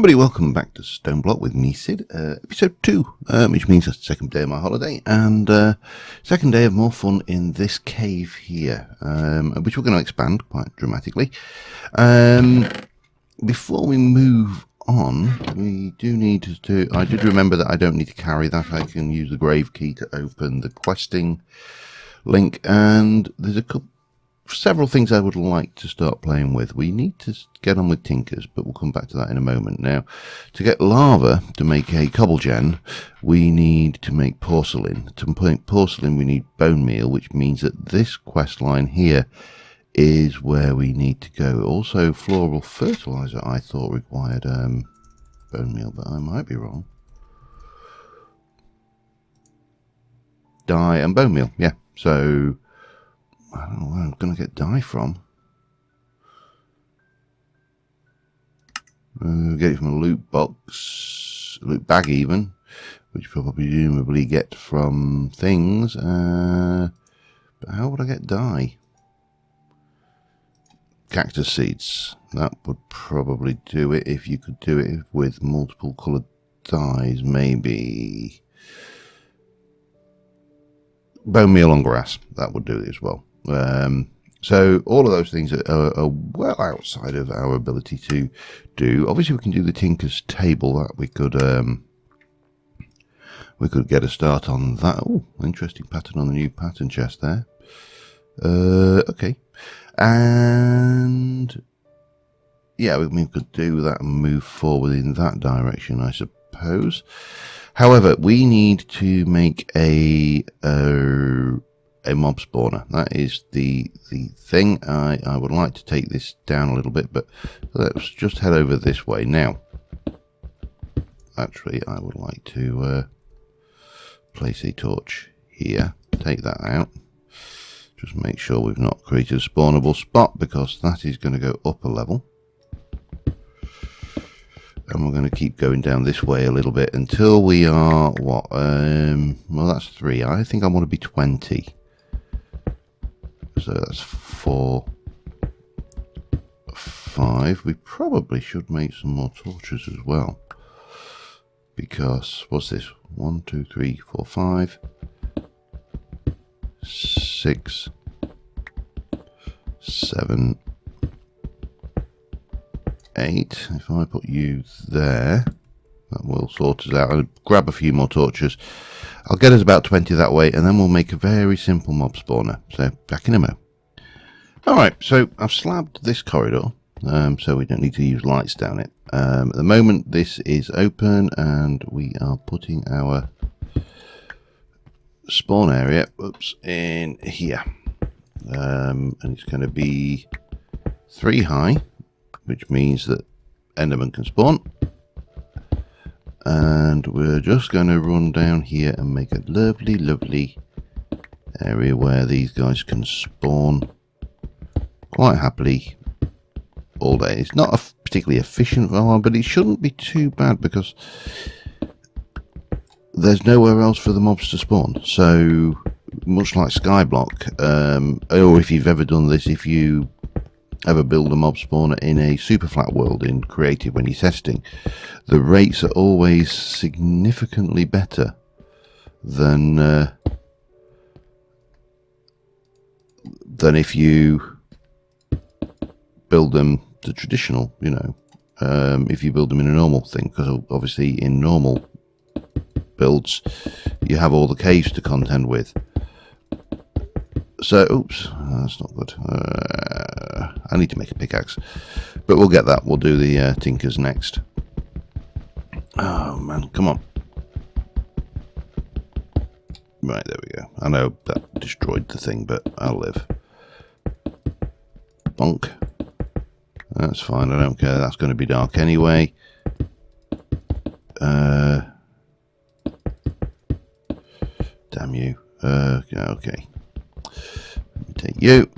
Everybody, welcome back to StoneBlock with me, Sid. Episode 2, which means the second day of my holiday, and second day of more fun in this cave here, which we're going to expand quite dramatically. Before we move on, we do need to... I did remember that I don't need to carry that. I can use the grave key to open the questing link, and there's several things I would like to start playing with. We need to get on with tinkers, but we'll come back to that in a moment. Now, to get lava to make a cobble gen, we need to make porcelain. To make porcelain, we need bone meal, which means that this quest line here is where we need to go. Also, floral fertilizer, I thought required bone meal, but I might be wrong. Dye and bone meal, yeah. So I don't know where I'm going to get dye from. Get it from a loot box, loot bag even, which probably presumably get from things. But how would I get dye? Cactus seeds. That would probably do it if you could do it with multiple coloured dyes, maybe. Bone meal on grass, that would do it as well. So all of those things are well outside of our ability to do. Obviously, we can do the Tinker's Table. That we could get a start on that. Oh, interesting pattern on the new pattern chest there. Okay, and yeah, we could do that and move forward in that direction, I suppose. However, we need to make a mob spawner. That is the thing. I would like to take this down a little bit, but let's just head over this way now. Actually, I would like to place a torch here. Take that out. Just make sure we've not created a spawnable spot, because that is going to go up a level. And we're going to keep going down this way a little bit until we are, what, well, that's 3. I think I want to be 20. So that's 4, 5. We probably should make some more torches as well. Because, what's this? 1, 2, 3, 4, 5, 6, 7, 8. If I put you there, that will sort us out. I'll grab a few more torches. I'll get us about 20 that way, and then we'll make a very simple mob spawner. So, back in a mo. Alright, so I've slabbed this corridor, so we don't need to use lights down it. At the moment, this is open, and we are putting our spawn area, in here. And it's going to be 3 high, which means that Enderman can spawn. And we're just going to run down here and make a lovely, lovely area where these guys can spawn quite happily all day. It's not a particularly efficient farm, but it shouldn't be too bad because there's nowhere else for the mobs to spawn. So, much like Skyblock, or if you've ever done this, if you ever build a mob spawner in a super flat world in creative when you're testing, the rates are always significantly better than if you build them the traditional, you know, if you build them in a normal thing, because obviously in normal builds you have all the caves to contend with. So, oops, that's not good. I need to make a pickaxe, but we'll get that. We'll do the tinkers next. Oh man, come on. Right, there we go. I know that destroyed the thing, but I'll live. Bonk. That's fine, I don't care. That's going to be dark anyway. Damn you. Okay. Take you,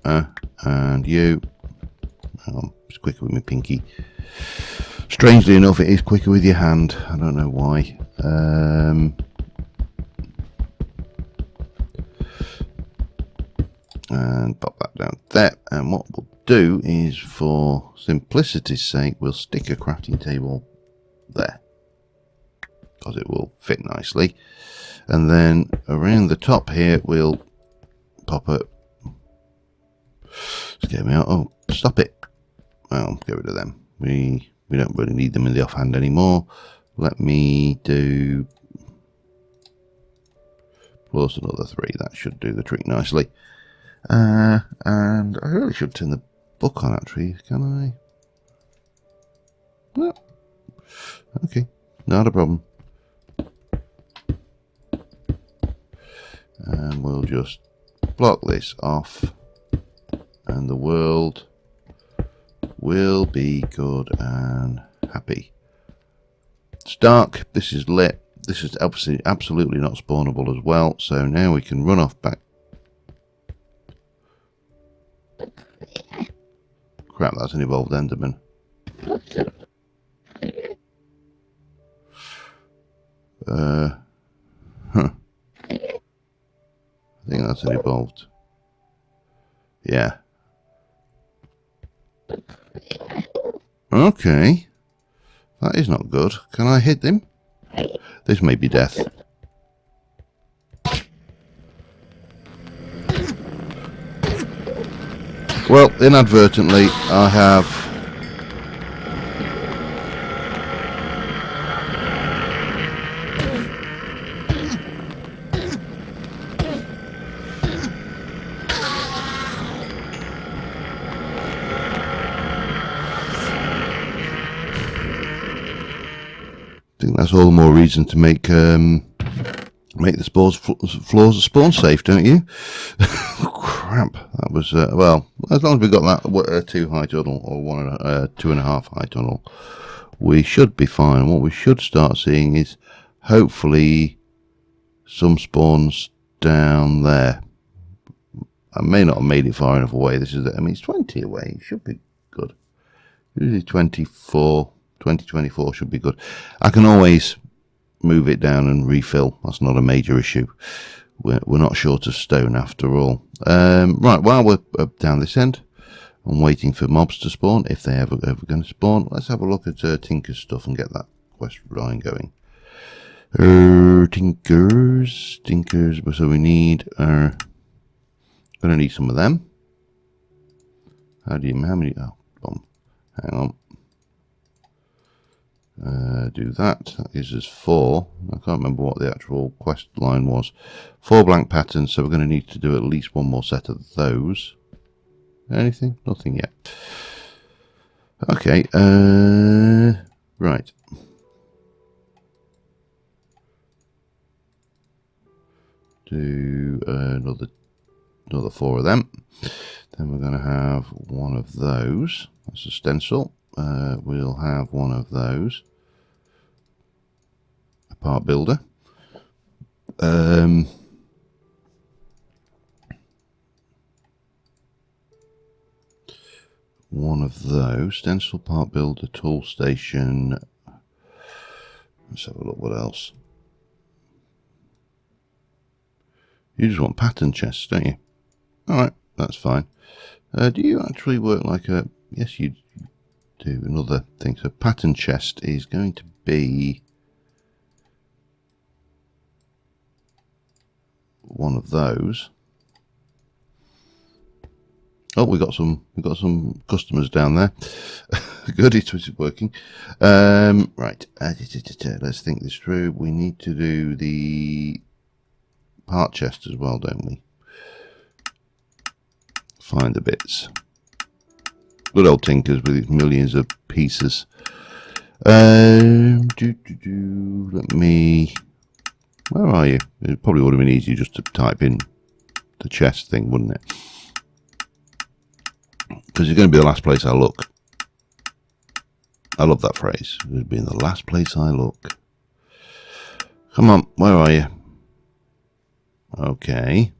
and you. It's quicker with my pinky. Strangely enough, it is quicker with your hand. I don't know why. And pop that that down there. And what we'll do is, for simplicity's sake, we'll stick a crafting table there, because it will fit nicely. And then around the top here, we'll pop it. Scare me out. Oh, stop it. Well, get rid of them. We don't really need them in the offhand anymore. Let me do plus another 3. That should do the trick nicely. And I really should turn the book on, actually. Can I? No. Okay, not a problem. And we'll just block this off, and the world will be good and happy. It's dark. This is lit. This is absolutely not spawnable as well. So now we can run off back. Crap, that's an evolved Enderman. Huh. I think that's an evolved. Yeah. Okay. That is not good. Can I hit him? This may be death. Well, inadvertently, I have... I think that's all the more reason to make the floors spawn safe, don't you? Crap, that was well. As long as we got that 2 high tunnel or 2.5 high tunnel, we should be fine. What we should start seeing is hopefully some spawns down there. I may not have made it far enough away. This is, I mean, it's 20 away. It should be good. Usually 24 should be good. I can always move it down and refill. That's not a major issue. We're not short of stone after all. Right, while we're down this end, I'm waiting for mobs to spawn, if they're ever going to spawn. Let's have a look at Tinker's stuff and get that quest line going. Tinkers. So we need, going to need some of them. How many? Oh, bomb. Hang on. Do that. That gives us 4. I can't remember what the actual quest line was. 4 blank patterns, so we're going to need to do at least 1 more set of those. Anything? Nothing yet. Okay. Right. Do another 4 of them. Then we're going to have 1 of those. That's a stencil. We'll have 1 of those. A part builder. 1 of those. Stencil, part builder, tool station. Let's have a look what else. You just want pattern chests, don't you? Alright, that's fine. Do you actually work like a... Yes, you do. Another thing. So pattern chest is going to be 1 of those. Oh, we got some customers down there. Good, it's working. Right. Let's think this through. We need to do the part chest as well, don't we? Find the bits. Good old Tinkers with millions of pieces. Let me... Where are you? It probably would have been easier just to type in the chest thing, wouldn't it? Because it's going to be the last place I look. I love that phrase. It'll be in the last place I look. Come on, where are you? Okay.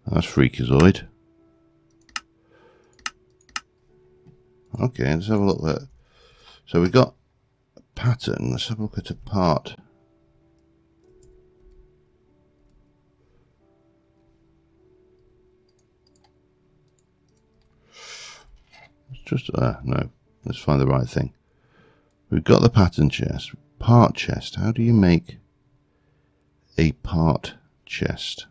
That's Freakazoid. Okay, let's have a look there. So we've got a pattern. Let's have a look at a part. just no. Let's find the right thing. We've got the pattern chest. Part chest. How do you make a part chest?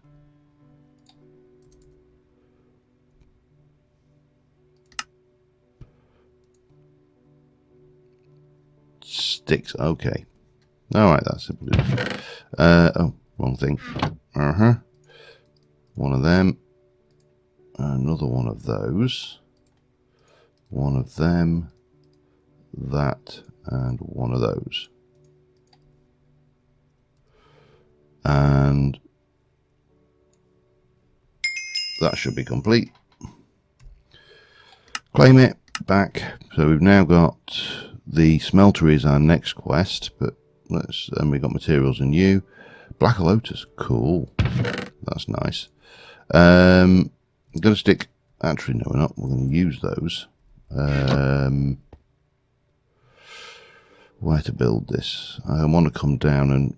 Sticks. Okay. All right. That's simple. Oh, wrong thing. One of them. Another one of those. One of them. That and one of those. And that should be complete. Claim it back. So we've now got the Smeltery is our next quest, but and we got materials in you. Black Lotus, cool. That's nice. I'm gonna stick. Actually, no, we're not. We're going to use those. Where to build this? I want to come down and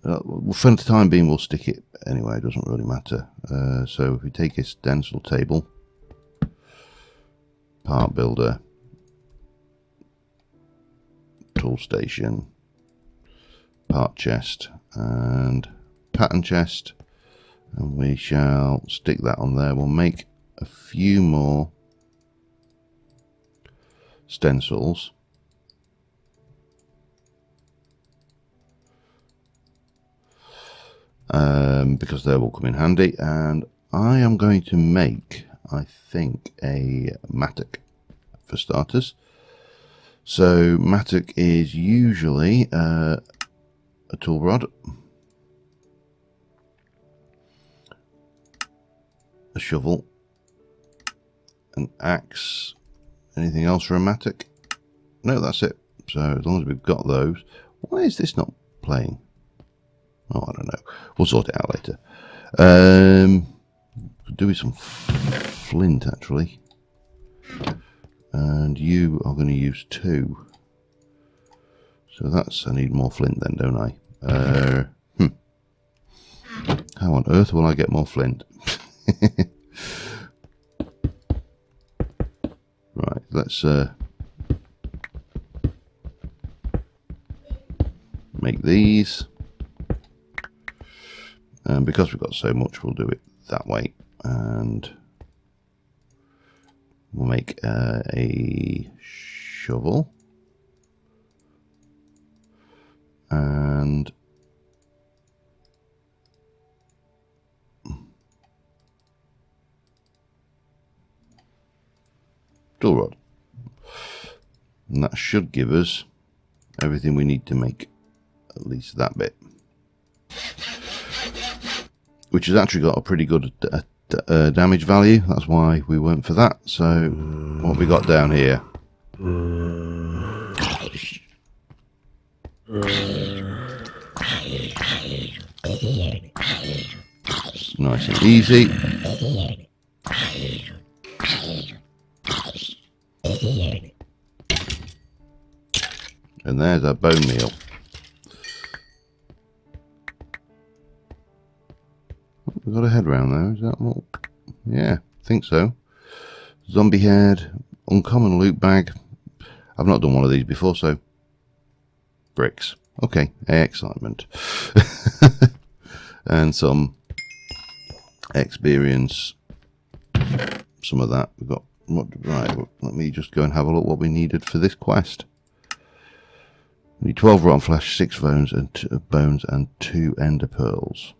for the time being we'll stick it anyway. It doesn't really matter. So if we take a stencil table, part builder, tool station, part chest, and pattern chest, and we shall stick that on there. We'll make a few more stencils. Because they will come in handy, and I am going to make, I think, a Mattock for starters. So Mattock is usually a tool rod, a shovel, an axe. Anything else for a Mattock? No, that's it. So as long as we've got those. Why is this not playing? Oh, I don't know. We'll sort it out later. Do with some flint, actually. And you are going to use 2. So that's, I need more flint then, don't I? How on earth will I get more flint? Right, let's make these. And because we've got so much, we'll do it that way. And we'll make a shovel. And tool rod. And that should give us everything we need to make at least that bit. Which has actually got a pretty good damage value. That's why we went for that. So what we got down here? Nice and easy. And there's our bone meal. We've got a head round there, is that what? Yeah, I think so. Zombie head, uncommon loot bag. I've not done one of these before, so bricks. Okay, excitement. And some experience. Some of that. We've got, right, let me just go and have a look what we needed for this quest. We need 12 rotten flesh, 6 bones and 2 ender pearls.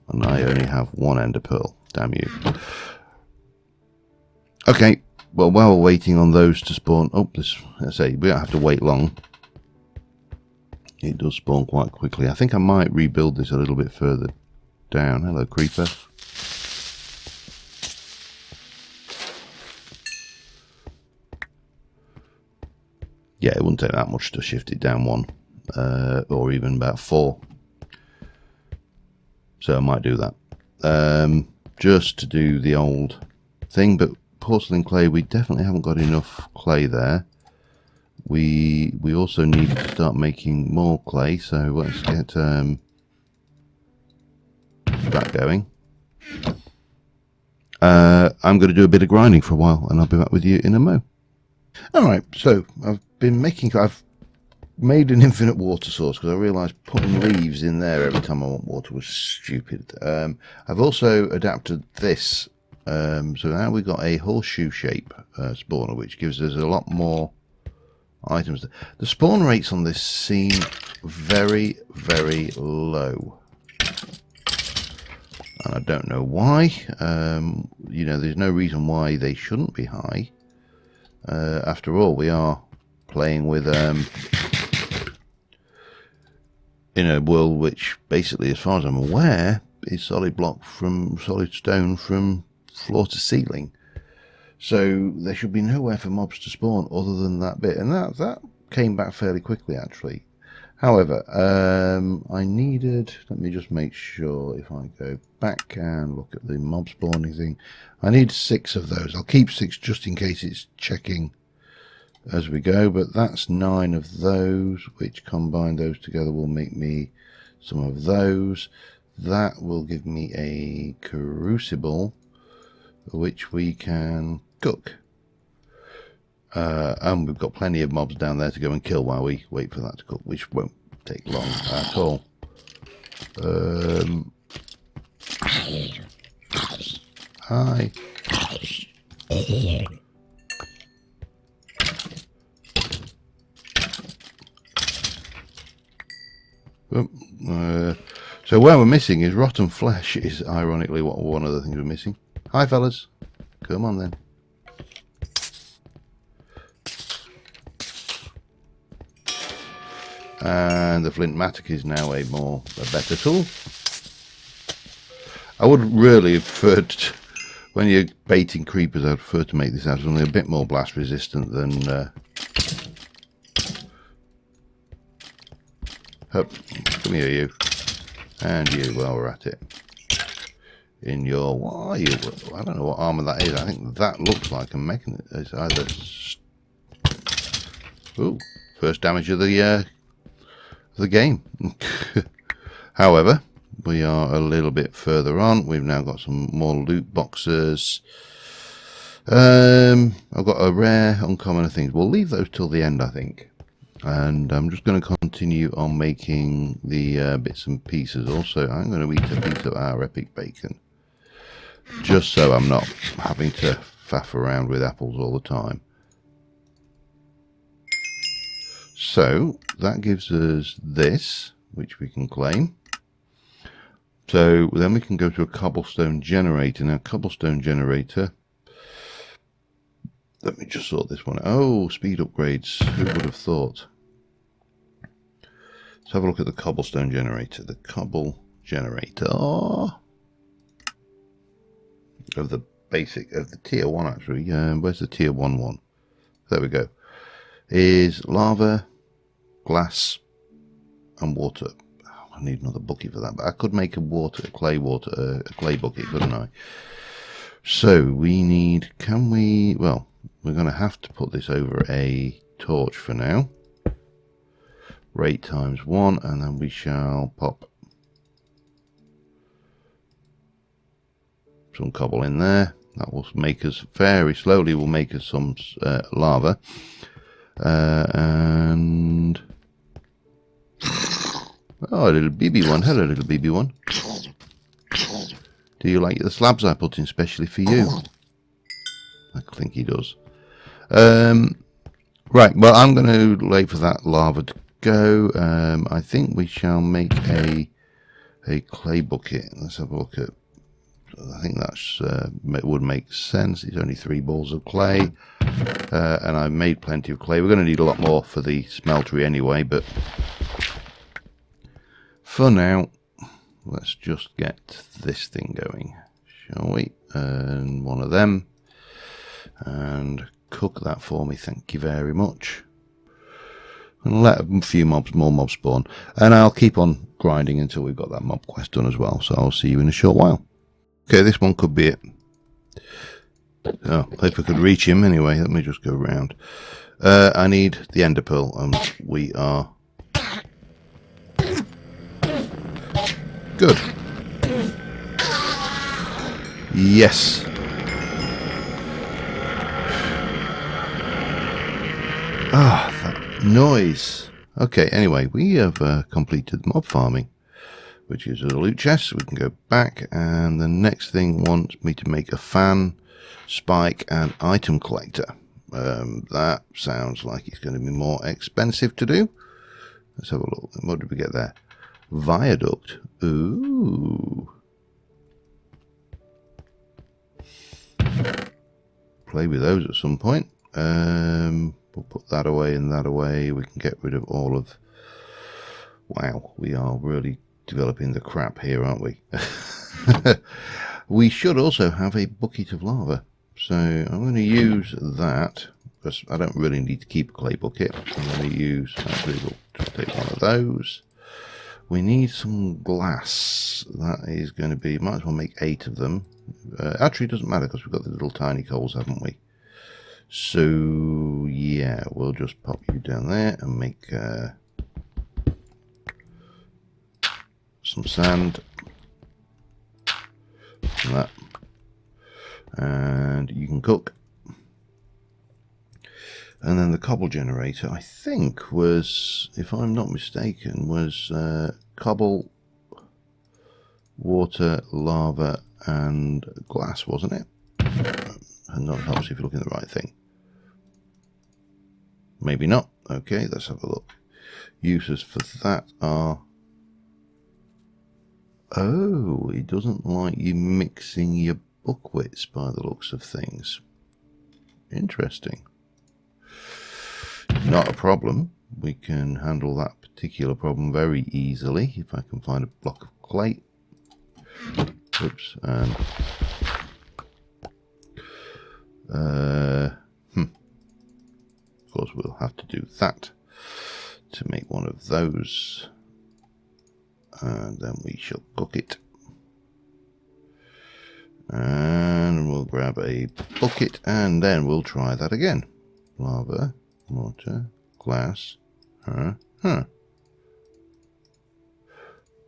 And I only have 1 ender pearl. Damn you. Okay. Well, while we're waiting on those to spawn... Oh, this... Let's say, we don't have to wait long. It does spawn quite quickly. I think I might rebuild this a little bit further down. Hello, creeper. Yeah, it wouldn't take that much to shift it down 1. Or even about 4. So I might do that. Just to do the old thing. But porcelain clay, we definitely haven't got enough clay there. We also need to start making more clay. So let's get that going. I'm going to do a bit of grinding for a while. And I'll be back with you in a mo. Alright, so I've made an infinite water source because I realised putting leaves in there every time I want water was stupid. I've also adapted this, so now we've got a horseshoe shape spawner, which gives us a lot more items. The spawn rates on this seem very, very low, and I don't know why. You know, there's no reason why they shouldn't be high. After all, we are playing with in a world which basically, as far as I'm aware, is solid stone from floor to ceiling. So there should be nowhere for mobs to spawn other than that bit, and that came back fairly quickly actually. However, I needed, let me just make sure, if I go back and look at the mob spawning thing, I need 6 of those. I'll keep 6 just in case it's checking as we go, but that's 9 of those, which combine those together will make me some of those. That will give me a crucible which we can cook, and we've got plenty of mobs down there to go and kill while we wait for that to cook, which won't take long at all. Hi. So where we're missing is rotten flesh, is ironically what one of the things we're missing. Hi fellas, come on then. And the flint mattock is now a better tool. I would really have preferred, when you're baiting creepers, I'd prefer to make this out something a bit more blast resistant than come here, you. And you, while we're at it. In your, what are you? I don't know what armor that is. I think that looks like a mechanism. It's either... Ooh, first damage of the game. However, we are a little bit further on. We've now got some more loot boxes. I've got a rare, uncommon things. We'll leave those till the end, I think. And I'm just going to continue on making the bits and pieces. Also, I'm going to eat a piece of our epic bacon, just so I'm not having to faff around with apples all the time. So that gives us this, which we can claim. So then we can go to a cobblestone generator. Now, cobblestone generator, let me just sort this one out. Oh, speed upgrades. Who would have thought? Let's have a look at the cobblestone generator. The cobble generator of the basic, of the tier 1 actually. Where's the tier 1 one? There we go. Is lava, glass, and water. Oh, I need another bucket for that, but I could make a clay bucket, couldn't I? So we need, well, we're going to have to put this over a torch for now. Rate times 1, and then we shall pop some cobble in there. That will make us, very slowly will make us some lava. And oh, a little baby one. Hello, little baby one. Do you like the slabs I put in specially for you? I think he does. Right, well, I'm going to wait for that lava to go. I think we shall make a clay bucket. Let's have a look at, I think that's would make sense. It's only 3 balls of clay, and I made plenty of clay. We're going to need a lot more for the smeltery anyway, but for now, let's just get this thing going, shall we? And one of them, and cook that for me, thank you very much. And let a few more mobs spawn, and I'll keep on grinding until we've got that mob quest done as well, so I'll see you in a short while. Okay, this one could be it. Oh, if I could reach him anyway, let me just go round. I need the ender pearl, and we are good. Yes. Ah, that noise. Okay, anyway, we have completed mob farming, which is a loot chest. So we can go back, and the next thing wants me to make a fan, spike, and item collector. That sounds like it's going to be more expensive to do. Let's have a look. What did we get there? Viaduct. Ooh. Play with those at some point. We'll put that away and that away. We can get rid of all of... Wow, we are really developing the crap here, aren't we? We should also have a bucket of lava. So I'm going to use that, because I don't really need to keep a clay bucket. I'm going to use... Actually, we'll just take one of those. We need some glass. That is going to be... Might as well make 8 of them. Actually, it doesn't matter, because we've got the little tiny coals, haven't we? So, yeah, we'll just pop you down there and make some sand. And that. And you can cook. And then the cobble generator, I think, was, if I'm not mistaken, was cobble, water, lava, and glass, wasn't it? And not helps if you're looking at the right thing. Maybe not. Okay, let's have a look. Uses for that are... Oh, it doesn't like you mixing your buckwits by the looks of things. Interesting. Not a problem. We can handle that particular problem very easily if I can find a block of clay. Oops, and... Of course, we'll have to do that to make one of those, and then we shall cook it. And we'll grab a bucket, and then we'll try that again. Lava, water, glass.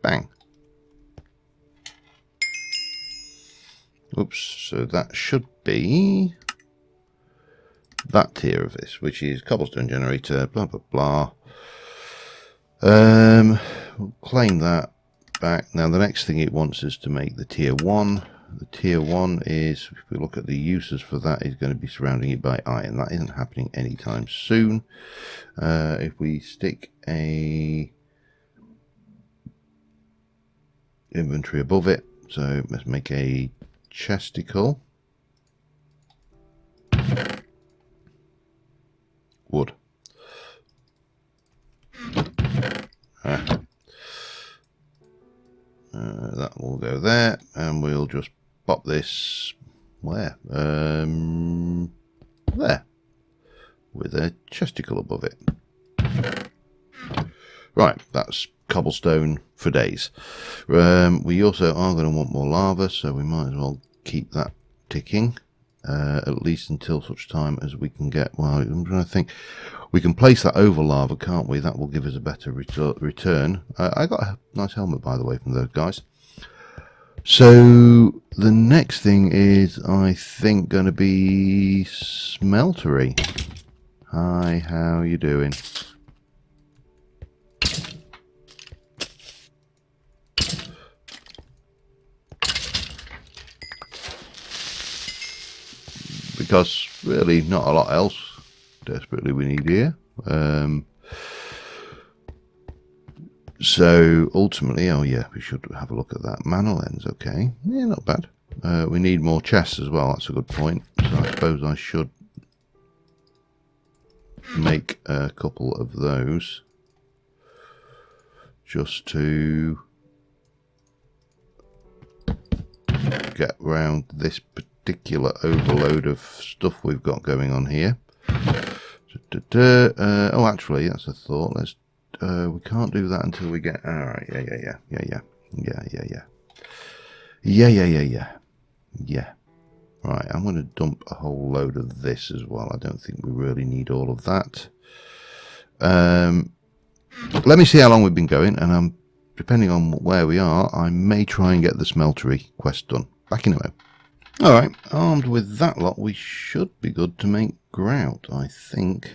Bang. Oops, so that should be that tier of this, which is Cobblestone Generator, blah blah blah. We'll claim that back. Now the next thing it wants is to make the tier 1. The tier 1 is, if we look at the uses for that, is going to be surrounding it by iron. That isn't happening anytime soon. If we stick a inventory above it, so let's make a chesticle. Wood. That will go there, and we'll just pop this where? There, with a chesticle above it. Right, that's cobblestone for days. We also are going to want more lava, so we might as well keep that ticking. At least until such time as we can get, well, I'm trying to think, we can place that over lava, can't we? That will give us a better return. I got a nice helmet, by the way, from those guys. So the next thing is, I think, going to be Smeltery. Hi, how you doing? Because really not a lot else desperately we need here. So ultimately, oh yeah, we should have a look at that. Mana lens, okay. Yeah, not bad. We need more chests as well, that's a good point. So I suppose I should make a couple of those just to get around this particular overload of stuff we've got going on here. Oh, actually, that's a thought. Let's. We can't do that until we get. All right. Yeah. Right. I'm going to dump a whole load of this as well. I don't think we really need all of that. Let me see how long we've been going, and depending on where we are, I may try and get the Smeltery quest done. Back in a moment. Alright, armed with that lot, we should be good to make grout, I think.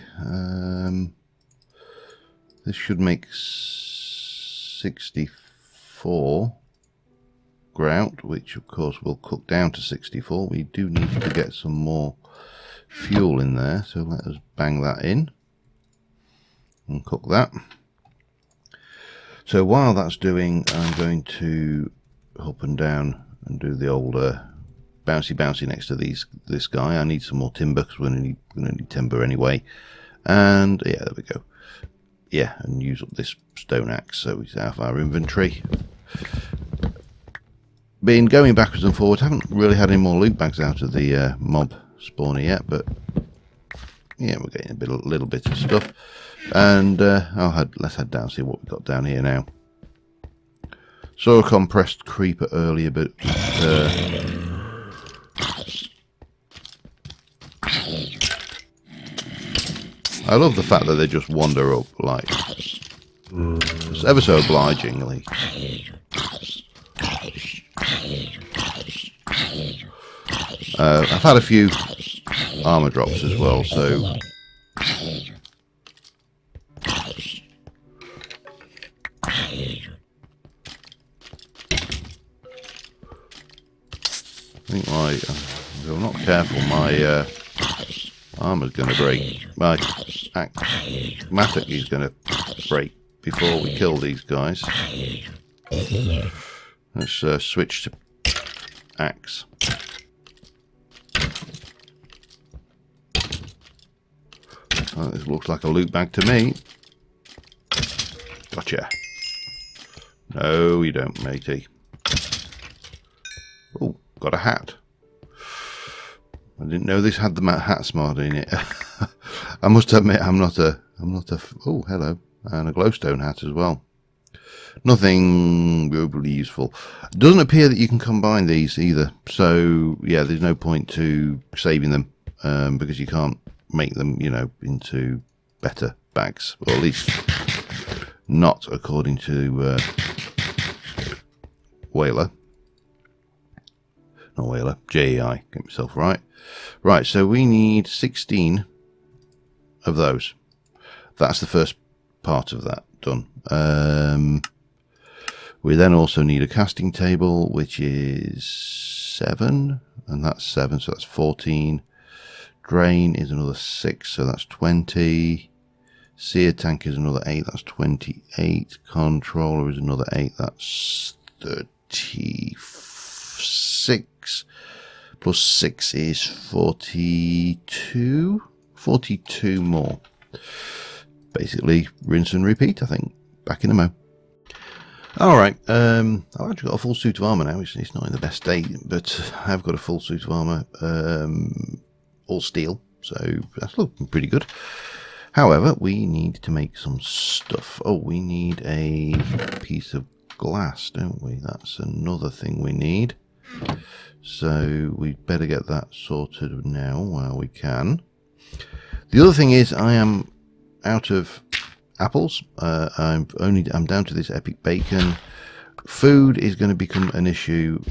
This should make 64 grout, which of course will cook down to 64. We do need to get some more fuel in there, so let us bang that in and cook that. So while that's doing, I'm going to up and down and do the old bouncy next to this guy. I need some more timber because we're going to need timber anyway. And yeah, there we go. Yeah, and use up this stone axe so we have our inventory. Been going backwards and forwards. Haven't really had any more loot bags out of the mob spawner yet, but yeah, we're getting a little bit of stuff. And let's head down, see what we've got down here now. Saw a compressed creeper earlier, but I love the fact that they just wander up like it's ever so obligingly. I've had a few armor drops as well, so I think if I'm not careful, my armor's going to break. My Mattock is going to break before we kill these guys. Let's switch to axe. Oh, this looks like a loot bag to me. Gotcha. No, you don't, matey. Oh, got a hat. I didn't know this had the hat smart in it. I must admit, I'm not a. Oh, hello, and a glowstone hat as well. Nothing really useful. Doesn't appear that you can combine these either. So yeah, there's no point to saving them because you can't make them, you know, into better bags, or at least not according to Whaler. Not Whaler, JEI, get myself right. Right, so we need 16 of those. That's the first part of that done. We then also need a casting table, which is 7, and that's 7, so that's 14. Drain is another 6, so that's 20. Sear tank is another 8, that's 28. Controller is another 8, that's 36. Plus 6 is 42. 42 more. Basically, rinse and repeat, I think. Back in the mo. Alright, I've actually got a full suit of armour now. It's not in the best state, but I've got a full suit of armour. All steel, so that's looking pretty good. However, we need to make some stuff. Oh, we need a piece of glass, don't we? That's another thing we need. So we'd better get that sorted now while we can. The other thing is I am out of apples. I'm down to this epic bacon. Food is going to become an issue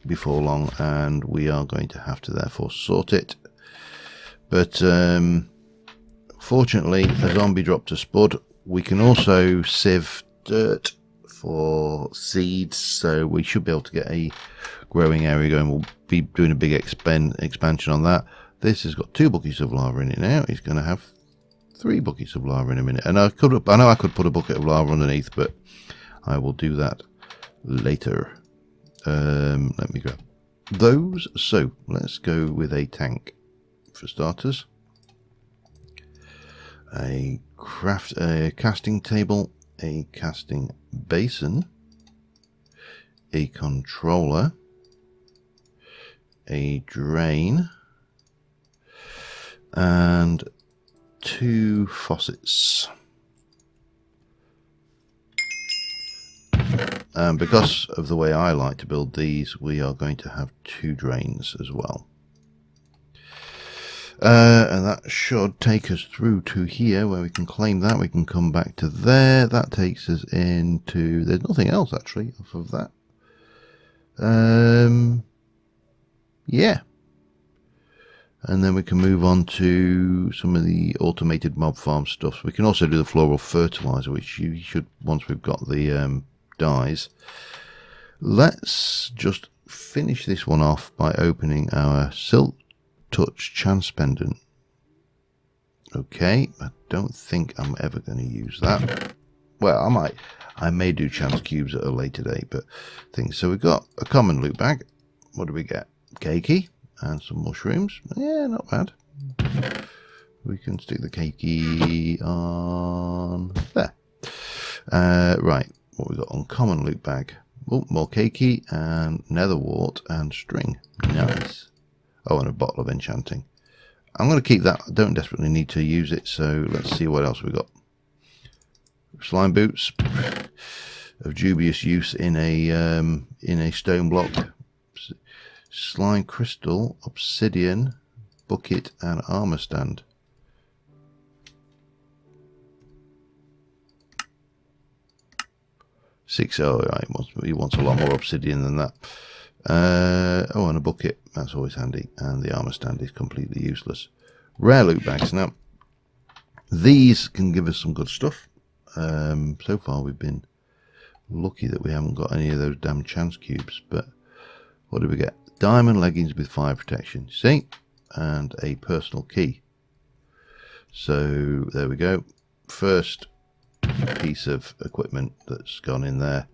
before long, and we are going to have to therefore sort it. But fortunately, a zombie dropped a spud. We can also sieve dirt for seeds, so we should be able to get a growing area going. We'll be doing a big expansion on that. This has got 2 buckets of lava in it now. It's going to have 3 buckets of lava in a minute. And I know I could put a bucket of lava underneath, but I will do that later. Let me grab those. So let's go with a tank for starters. A casting table, a casting basin, a controller, a drain, and 2 faucets. And because of the way I like to build these, we are going to have 2 drains as well. And that should take us through to here where we can claim that. We can come back to there. That takes us into... There's nothing else actually off of that. Yeah. And then we can move on to some of the automated mob farm stuff. We can also do the floral fertilizer, which you should, once we've got the dyes. Let's just finish this one off by opening our Silk Touch Chance Pendant. Okay, I don't think I'm ever going to use that. Well, I may do chance cubes at a later date, but things. So we've got a common loot bag. What do we get? Cakey and some mushrooms. Yeah, not bad. We can stick the cakey on there. Right, what we got? Uncommon loot bag. Oh, more cakey and nether wart and string. Nice. Oh, and a bottle of enchanting. I'm going to keep that. I don't desperately need to use it, so let's see what else we got. Slime boots of dubious use in a stone block. Slime crystal, obsidian, bucket, and armor stand. Six. Oh, right. He wants a lot more obsidian than that. Oh, and a bucket. That's always handy. And the armor stand is completely useless. Rare loot bags. Now, these can give us some good stuff. So far, we've been lucky that we haven't got any of those damn chance cubes. But what do we get? Diamond leggings with fire protection. See? And a personal key. So, there we go. First piece of equipment that's gone in there.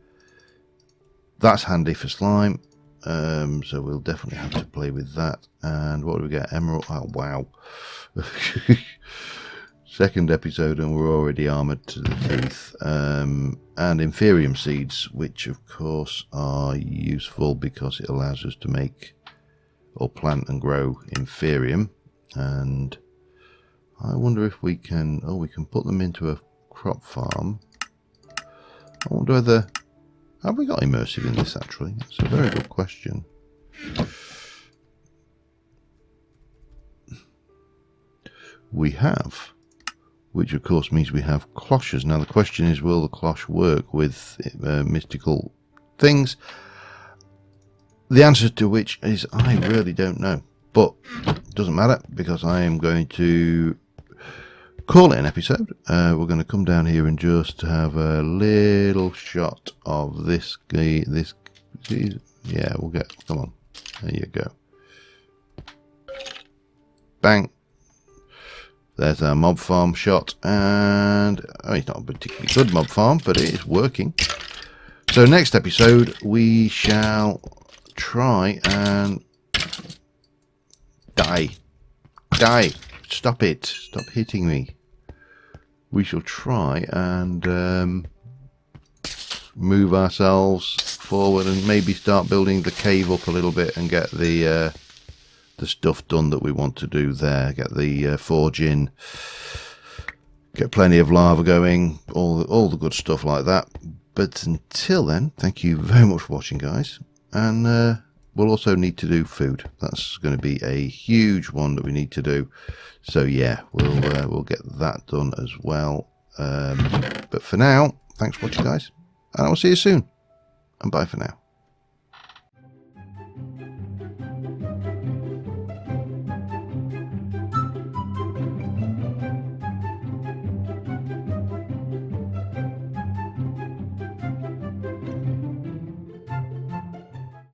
That's handy for slime. So we'll definitely have to play with that. And what do we get? Emerald. Oh, wow. Second episode and we're already armoured to the teeth. And Inferium seeds, which of course are useful because it allows us to make or plant and grow Inferium. And I wonder if we can... Oh, we can put them into a crop farm. I wonder whether... Have we got immersive in this actually? It's a very good question. We have, which of course means we have cloches. Now the question is, will the cloche work with mystical things? The answer to which is I really don't know. But it doesn't matter because I am going to call it an episode. We're going to come down here and just have a little shot of this guy. Yeah, we'll get. Come on, there you go. Bang. There's our mob farm shot, and it's not a particularly good mob farm, but it is working. So next episode we shall try and die. Stop it! Stop hitting me. We shall try and move ourselves forward and maybe start building the cave up a little bit and get the stuff done that we want to do there. Get the forge in, get plenty of lava going, all the good stuff like that. But until then, thank you very much for watching, guys. And we'll also need to do food. That's going to be a huge one that we need to do. So yeah, we'll get that done as well. But for now, thanks for watching, guys, and I will see you soon. And bye for now.